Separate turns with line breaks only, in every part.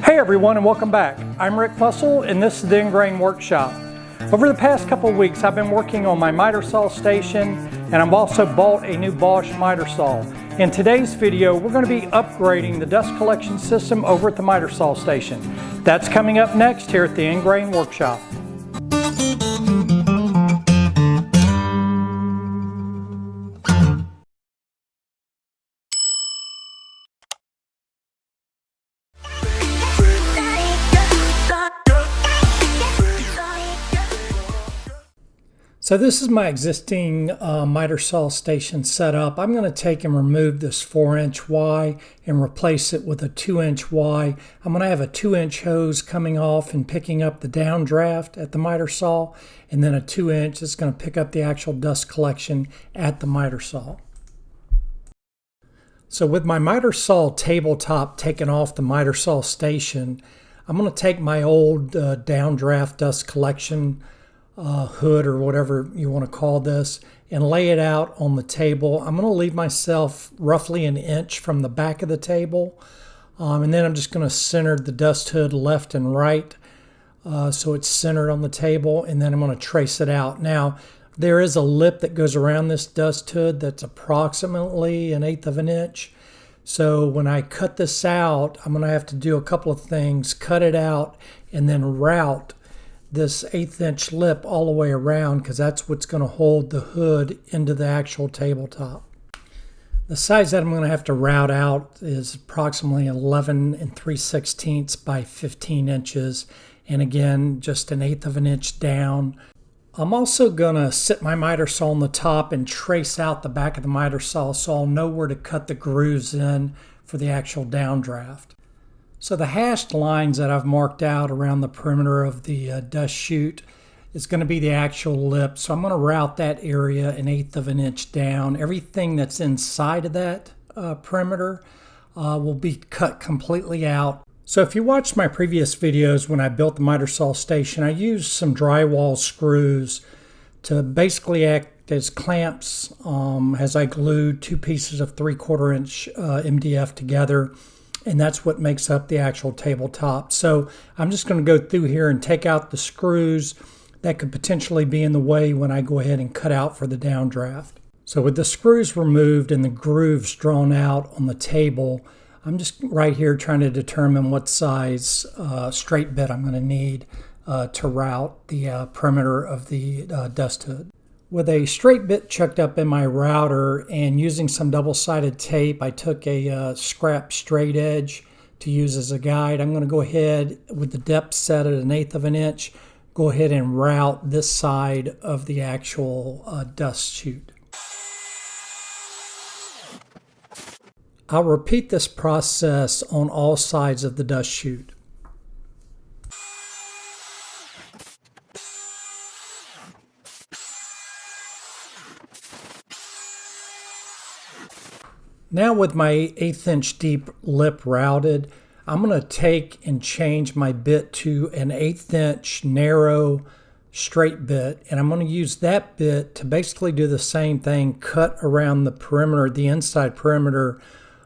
Hey everyone, and welcome back. I'm Rick Fussell and this is the Ingrain Workshop. Over the past couple of weeks I've been working on my miter saw station, and I've also bought a new Bosch miter saw. In today's video we're going to be upgrading the dust collection system over at the miter saw station. That's coming up next here at the Ingrain Workshop. So this is my existing miter saw station setup. I'm going to take and remove this 4-inch Y and replace it with a 2-inch Y. I'm going to have a 2-inch hose coming off and picking up the downdraft at the miter saw, and then a 2-inch that's going to pick up the actual dust collection at the miter saw. So with my miter saw tabletop taken off the miter saw station, I'm going to take my old downdraft dust collection hood or whatever you want to call this and lay it out on the table. I'm going to leave myself roughly an inch from the back of the table, and then I'm just going to center the dust hood left and right so it's centered on the table, and then I'm going to trace it out. Now there is a lip that goes around this dust hood that's approximately 1/8 of an inch. So when I cut this out, I'm going to have to do a couple of things: cut it out and then route this 1/8 inch lip all the way around, because that's what's going to hold the hood into the actual tabletop. The size that I'm going to have to route out is approximately 11 3/16 by 15 inches, and again just 1/8 of an inch down. I'm also going to sit my miter saw on the top and trace out the back of the miter saw so I'll know where to cut the grooves in for the actual downdraft. So the hashed lines that I've marked out around the perimeter of the dust chute is going to be the actual lip. So I'm going to route that area 1/8 of an inch down. Everything that's inside of that perimeter will be cut completely out. So if you watched my previous videos when I built the miter saw station, I used some drywall screws to basically act as clamps as I glued 2 pieces of 3/4 inch MDF together. And that's what makes up the actual tabletop. So I'm just going to go through here and take out the screws that could potentially be in the way when I go ahead and cut out for the downdraft. So with the screws removed and the grooves drawn out on the table, I'm just right here trying to determine what size straight bit I'm going to need to route the perimeter of the dust hood. With a straight bit chucked up in my router and using some double-sided tape, I took a scrap straight edge to use as a guide. I'm going to go ahead with the depth set at 1/8 of an inch, go ahead and route this side of the actual dust chute. I'll repeat this process on all sides of the dust chute. Now with my 1/8 inch deep lip routed, I'm going to take and change my bit to an 1/8 inch narrow straight bit, and I'm going to use that bit to basically do the same thing, cut around the perimeter, the inside perimeter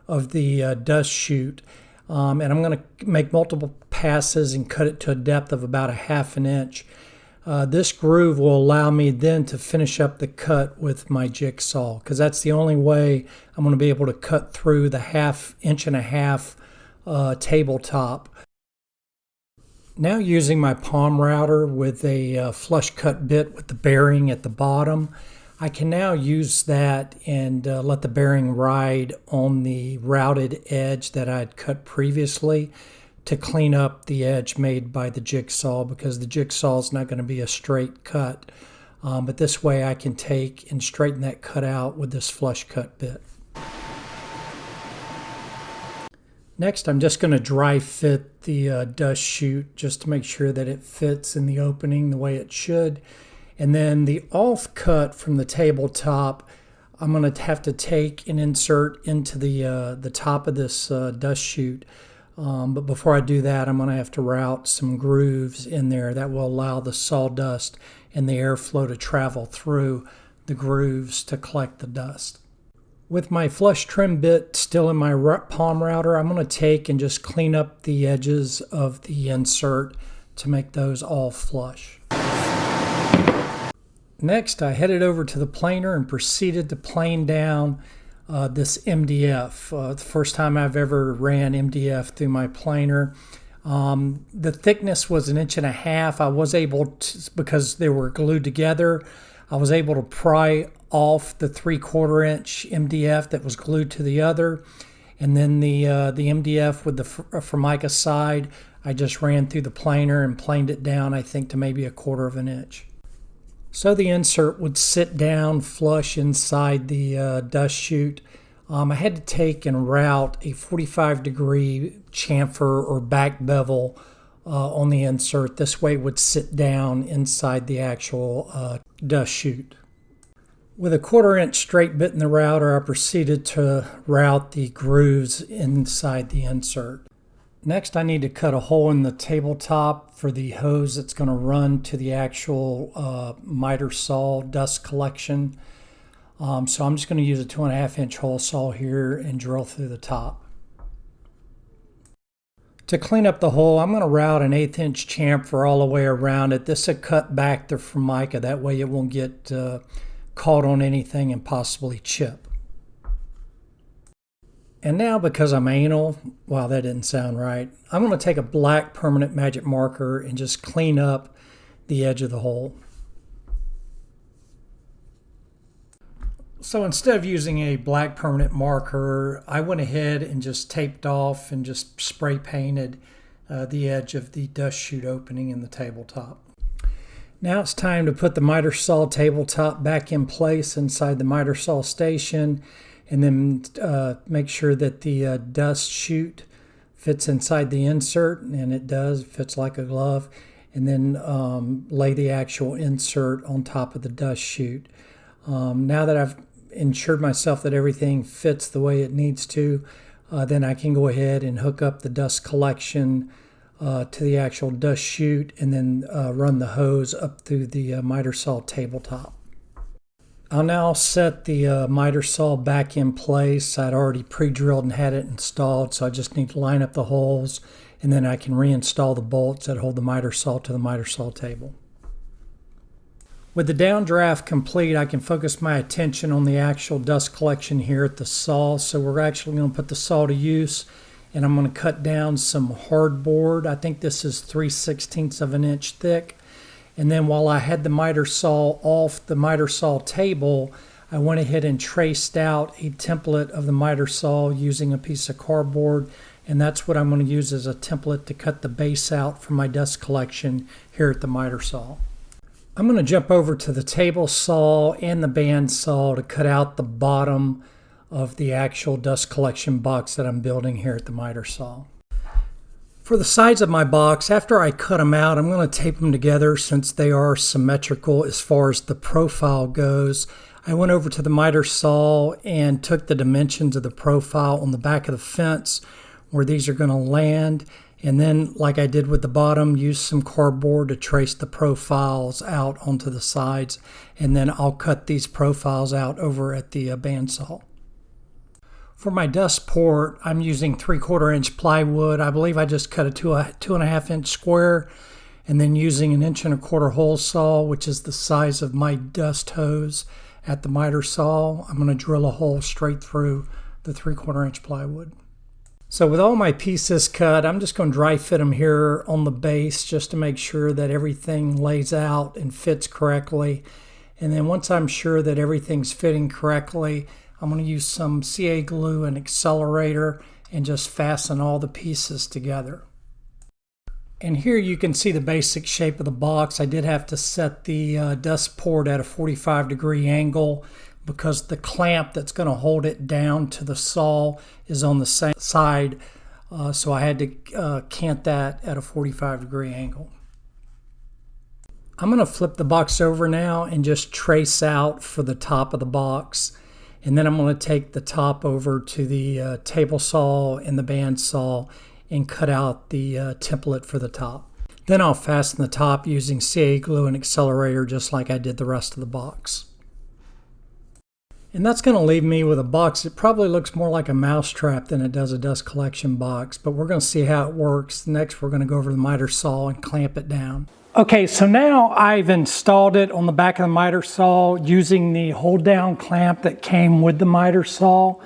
of the dust chute, and I'm going to make multiple passes and cut it to a depth of about 1/2 inch. This groove will allow me then to finish up the cut with my jigsaw, because that's the only way I'm going to be able to cut through the 1/2 inch tabletop. Now using my palm router with a flush cut bit with the bearing at the bottom, I can now use that and let the bearing ride on the routed edge that I'd cut previously to clean up the edge made by the jigsaw, because the jigsaw is not going to be a straight cut. But this way I can take and straighten that cut out with this flush cut bit. Next, I'm just going to dry fit the dust chute just to make sure that it fits in the opening the way it should. And then the off cut from the tabletop, I'm going to have to take and insert into the top of this dust chute. But before I do that, I'm going to have to route some grooves in there that will allow the sawdust and the airflow to travel through the grooves to collect the dust. With my flush trim bit still in my palm router, I'm going to take and just clean up the edges of the insert to make those all flush. Next, I headed over to the planer and proceeded to plane down this MDF. The first time I've ever ran MDF through my planer. The thickness was 1.5 inches. I was able to, because they were glued together, I was able to pry off the 3/4 inch MDF that was glued to the other, and then the MDF with the Formica side, I just ran through the planer and planed it down, I think, to maybe 1/4 inch. So the insert would sit down flush inside the dust chute. I had to take and route a 45-degree chamfer or back bevel on the insert. This way it would sit down inside the actual dust chute. With a 1/4 inch straight bit in the router, I proceeded to route the grooves inside the insert. Next, I need to cut a hole in the tabletop for the hose that's going to run to the actual miter saw dust collection. So I'm just going to use a 2.5 inch hole saw here and drill through the top. To clean up the hole, I'm going to route an 1/8 inch chamfer all the way around it. This will cut back the Formica, that way it won't get caught on anything and possibly chip. And now, because I'm anal, wow, that didn't sound right, I'm going to take a black permanent magic marker and just clean up the edge of the hole. So instead of using a black permanent marker, I went ahead and just taped off and just spray painted the edge of the dust chute opening in the tabletop. Now it's time to put the miter saw tabletop back in place inside the miter saw station, and then make sure that the dust chute fits inside the insert, and it does, it fits like a glove, and then lay the actual insert on top of the dust chute. Now that I've ensured myself that everything fits the way it needs to, then I can go ahead and hook up the dust collection to the actual dust chute, and then run the hose up through the miter saw tabletop. I'll now set the miter saw back in place. I'd already pre-drilled and had it installed, so I just need to line up the holes, and then I can reinstall the bolts that hold the miter saw to the miter saw table. With the downdraft complete, I can focus my attention on the actual dust collection here at the saw. So we're actually going to put the saw to use, and I'm going to cut down some hardboard. I think this is 3/16 of an inch thick. And then while I had the miter saw off the miter saw table, I went ahead and traced out a template of the miter saw using a piece of cardboard, and that's what I'm going to use as a template to cut the base out for my dust collection here at the miter saw. I'm going to jump over to the table saw and the band saw to cut out the bottom of the actual dust collection box that I'm building here at the miter saw. For the sides of my box, after I cut them out, I'm going to tape them together since they are symmetrical as far as the profile goes. I went over to the miter saw and took the dimensions of the profile on the back of the fence where these are going to land, and then, like I did with the bottom, use some cardboard to trace the profiles out onto the sides, and then I'll cut these profiles out over at the bandsaw. For my dust port, I'm using 3/4 inch plywood. I believe I just cut a 2.5 inch square, and then using an 1.25 inch hole saw, which is the size of my dust hose at the miter saw, I'm going to drill a hole straight through the 3/4 inch plywood. So with all my pieces cut, I'm just going to dry fit them here on the base just to make sure that everything lays out and fits correctly. And then once I'm sure that everything's fitting correctly, I'm going to use some CA glue and accelerator and just fasten all the pieces together. And here you can see the basic shape of the box. I did have to set the dust port at a 45-degree angle because the clamp that's going to hold it down to the saw is on the same side. So I had to cant that at a 45-degree angle. I'm going to flip the box over now and just trace out for the top of the box. And then I'm going to take the top over to the table saw and the band saw and cut out the template for the top. Then I'll fasten the top using CA glue and accelerator just like I did the rest of the box. And that's going to leave me with a box. It probably looks more like a mousetrap than it does a dust collection box, but we're going to see how it works. Next, we're going to go over the miter saw and clamp it down. Okay, so now I've installed it on the back of the miter saw using the hold down clamp that came with the miter saw.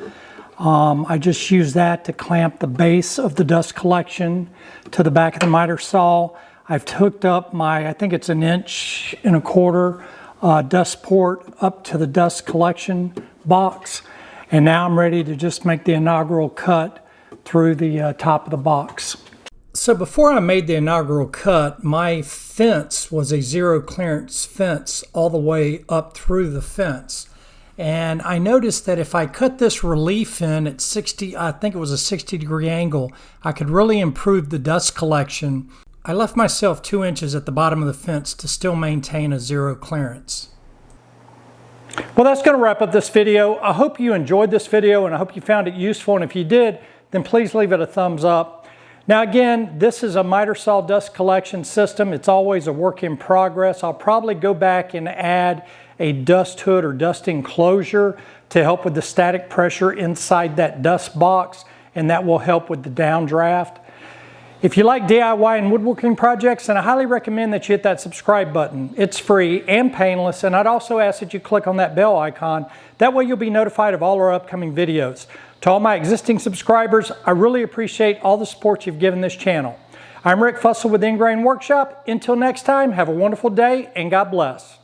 I just use that to clamp the base of the dust collection to the back of the miter saw. I've hooked up my, I think it's 1.25 inch dust port up to the dust collection box. And now I'm ready to just make the inaugural cut through the top of the box. So before I made the inaugural cut, my fence was a zero clearance fence all the way up through the fence. And I noticed that if I cut this relief in at 60, I think it was a 60-degree angle, I could really improve the dust collection. I left myself 2 inches at the bottom of the fence to still maintain a zero clearance. Well, that's going to wrap up this video. I hope you enjoyed this video and I hope you found it useful. And if you did, then please leave it a thumbs up. Now again, this is a miter saw dust collection system. It's always a work in progress. I'll probably go back and add a dust hood or dust enclosure to help with the static pressure inside that dust box, and that will help with the downdraft. If you like DIY and woodworking projects, then I highly recommend that you hit that subscribe button. It's free and painless, and I'd also ask that you click on that bell icon. That way you'll be notified of all our upcoming videos. To all my existing subscribers, I really appreciate all the support you've given this channel. I'm Rick Fussell with Ingrain Workshop. Until next time, have a wonderful day and God bless.